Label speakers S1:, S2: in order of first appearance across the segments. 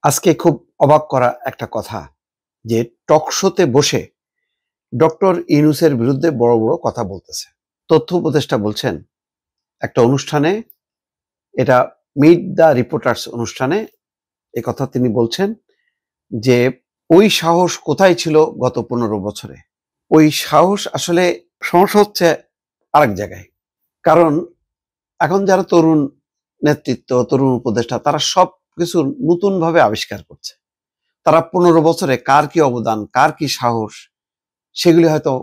S1: আজকে খুব অবাক করা একটা কথা যে টক শোতে বসে ডক্টর ইউনূসের বিরুদ্ধে বড় বড় কথা বলতেছে। তথ্য উপদেষ্টা বলছেন একটা অনুষ্ঠানে, এটা মিট দ্য রিপোর্টার্স অনুষ্ঠানে এই কথা তিনি বলছেন যে ওই সাহস কোথায় ছিল গত 15 বছরে। ওই সাহস আসলে সমস্যা হচ্ছে আরেক জায়গায়। কারণ এখন যারা তরুণ নেতৃত্ব, তরুণ উপদেষ্টা, তারা সব কিছু নতুন ভাবে আবিষ্কার করছে। তারা 15 বছরে কার কি অবদান, কার কি সাহস, সেগুলি হয়তো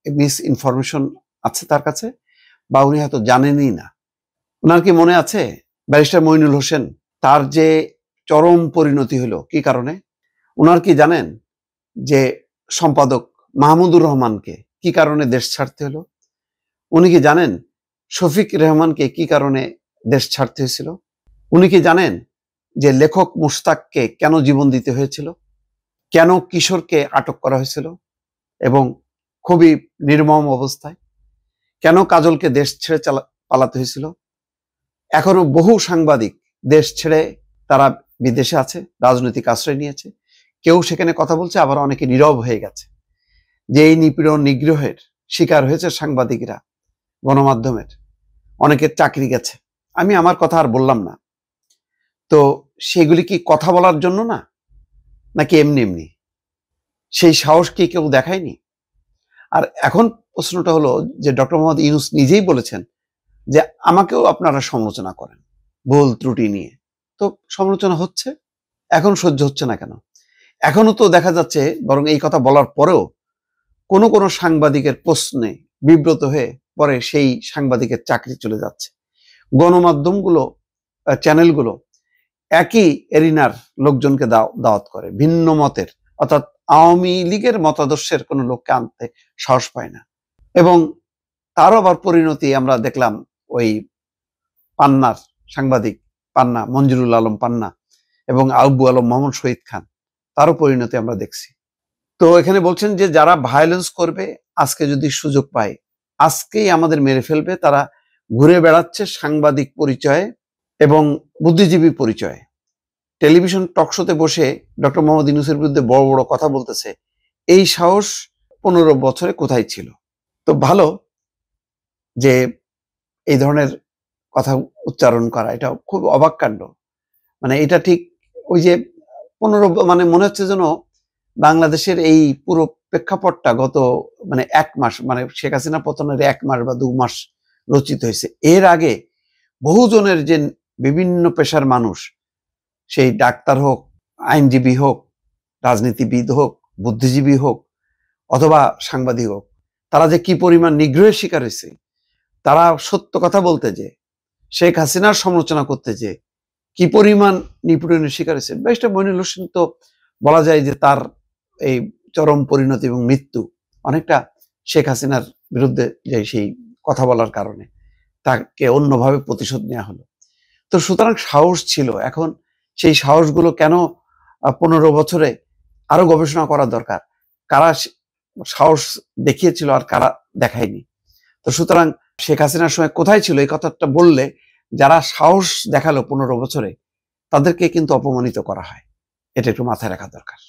S1: মিস ইনফরমেশন আছে তার কাছে, বা উনি হয়তো জানেনই না। ওনার কি মনে আছে ব্যারিস্টার মইনুল হোসেন, তার যে চরম পরিণতি হলো কি কারণে? ওনার কি জানেন যে সম্পাদক মাহমুদুর রহমানকে কি কারণে দেশ ছাড়তে হলো? উনি কি জানেন শফিক রেহমানকে কি কারণে দেশ ছাড়তে হয়েছিল? উনি কি জানেন যে লেখক মুশতাককে কেন জীবন দিতে হয়েছিল? কেন কিশোরকে আটক করা হয়েছিল এবং খুবই নির্মম অবস্থায়? কেন কাজলকে দেশ ছেড়ে পালাতে হয়েছিল? এখনো বহু সাংবাদিক দেশ ছেড়ে তারা বিদেশে আছে, রাজনৈতিক আশ্রয় নিয়েছে। কেউ সেখানে কথা বলছে, আবার অনেকে নীরব হয়ে গেছে। যে এই নিপীড়ন নিগ্রহের শিকার হয়েছে সাংবাদিকরা, গণমাধ্যমের অনেকের চাকরি গেছে। আমি আমার কথা আর বললাম না। তো সেগুলি কি কথা বলার জন্য না, নাকি এমনি এমনি? সেই সাহস কি কেউ দেখায়নি? আর এখন প্রশ্নটা হলো যে ডক্টর মোহাম্মদ ইউনূস নিজেই বলেছেন যে আমাকেও আপনারা সমালোচনা করেন ভুল ত্রুটি নিয়ে। তো সমালোচনা হচ্ছে, এখন সহ্য হচ্ছে না কেন? এখনো তো দেখা যাচ্ছে বরং এই কথা বলার পরেও কোনো কোনো সাংবাদিকের প্রশ্নে বিব্রত হয়ে পরে সেই সাংবাদিকের চাকরি চলে যাচ্ছে। গণমাধ্যমগুলো, চ্যানেলগুলো একই এরিনার লোকজনকে দাওয়াত করে, ভিন্ন মতের, অর্থাৎ আওয়ামী লীগের মতাদর্শের কোনো লোককে আনতে সাহস পায় না। এবং তারও আবার পরিণতি আমরা দেখলাম ওই পান্নার সাংবাদিক, পান্না মঞ্জুরুল আলম পান্না এবং আব্বু আলম মোহাম্মদ শহীদ খান, তারও পরিণতি আমরা দেখছি। তো এখানে বলছেন যে যারা ভায়োলেন্স করবে আজকে যদি সুযোগ পায় আজকেই আমাদের মেরে ফেলবে। তারা ঘুরে বেড়াচ্ছে সাংবাদিক পরিচয়ে এবং বুদ্ধিজীবী পরিচয়ে, টেলিভিশন টকশোতে বসে ডক্টর মোহাম্মদ ইউনূসের বিরুদ্ধে বড় বড় কথা বলতেছে। এই সাহস 15 বছরে কোথায় ছিল? তো ভালো যে এই ধরনের কথা উচ্চারণ করা, এটা খুব অবাক কাণ্ড। মানে এটা ঠিক ওই যে 15 মানে মনে হচ্ছে যেন বাংলাদেশের এই পুরো প্রেক্ষাপটটা গত 1 মাস, শেখ হাসিনা পতনের 1 মাস বা 2 মাস রচিত হয়েছে। এর আগে বহুজনের যে বিভিন্ন পেশার মানুষ, সেই ডাক্তার হোক, আইনজীবী হোক, রাজনীতিবিদ হোক, বুদ্ধিজীবী হোক, অথবা সাংবাদিক হোক, তারা যে কি পরিমাণ নিগ্রহের শিকার হয়েছে। তারা সত্য কথা বলতে যে, শেখ হাসিনার সমালোচনা করতে যে কি পরিমাণ নিপীড়নের শিকার হয়েছে। ব্যারিস্টার মইনুল হোসেন তো বলা যায় যে তার এই চরম পরিণতি এবং মৃত্যু অনেকটা শেখ হাসিনার বিরুদ্ধে যে সেই কথা বলার কারণে তাকে অন্যভাবে প্রতিশোধ নেওয়া হলো। তো সুতরাং সাহস ছিল। এখন সেই সাহসগুলো কেন 15 বছরে আরো গবেষণা করা দরকার, কারা সাহস দেখিয়েছিল আর কারা দেখায়নি। তো সুতরাং শেখ হাসিনার সময় কোথায় ছিল এই কথাটা বললে যারা সাহস দেখালো 15 বছরে, তাদেরকে কিন্তু অপমানিত করা হয়। এটা একটু মাথায় রাখা দরকার।